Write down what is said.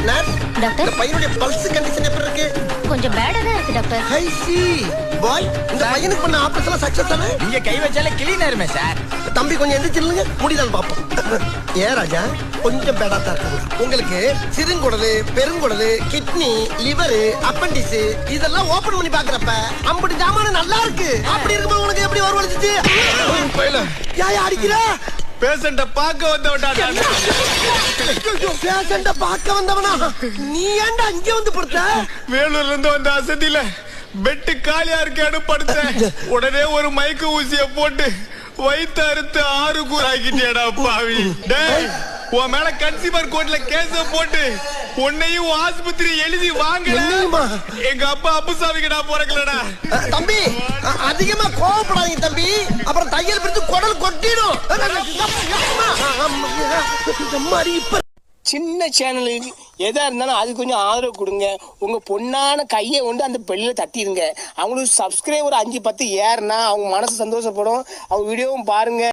Doctor இந்த பையனுடைய pulse condition எப்படி இருக்கு? கொஞ்சம் பேடா தான் இருக்கு டாக்டர். ஐ சி பாய், இந்த பையனுக்கு பண்ண ஆபரேஷன் சக்சஸ் தானே? நீங்க கை வச்சாலே கிளீன் ஆயிருமே சார். தம்பி கொஞ்சம் எந்திரிச்சிருங்க, முடிதான் பாப்போம். ஏன் ராஜா கொஞ்சம் பேடா தான் இருக்கு. உங்களுக்கு சிறுங்குடலு, பெருங்குடலு, கிட்னி, லிவர், அப்பெண்டிஸ் இதெல்லாம் ஓபன் பண்ணி பாக்குறப்ப அம்படி ஜாமான நல்லா இருக்கு. அப்படி இருக்கும்போது உனக்கு எப்படி வரவழைச்சிச்சு? ஏன் அடிக்கிற? பேஷண்ட பார்க்க வந்தவன்டா. பேஷண்ட பார்க்க வந்தவனா? நீ ஏன்டா இங்க வந்து படுத்த? வேலூர்ல இருந்து வந்த அசதியில பெட்டு காலியா இருக்கேன்னு படுத்தேன். உடனே ஒரு மயக்க ஊசிய போட்டு வயிற்று அறுத்து 6 கூறாக்கிட்டேடா பாவி. டேய், உன் மேல கன்சியூமர் கோர்ட்ல கேஸ போட்டு உன்னையும் ஆஸ்பத்திரி எழுதி வாங்கல. எங்க அப்பா அப்புசாமிக்கு நான் பிறக்கலடா. தம்பி அதிகமா கோவப்படாதீங்க தம்பி, அப்புறம் தையல் பிடித்து குடல் கொட்டிடும். சின்ன சேனலுக்கு எதா இருந்தாலும் அது கொஞ்சம் ஆதரவு கொடுங்க. உங்க பொண்ணான கையை கொண்டு அந்த பெல்லில தட்டிடுங்க. அவங்களுக்கு சப்ஸ்கிரைபர் 5-10 ஏறுனா அவங்க மனசு சந்தோஷப்படும். அவங்க வீடியோவும் பாருங்க.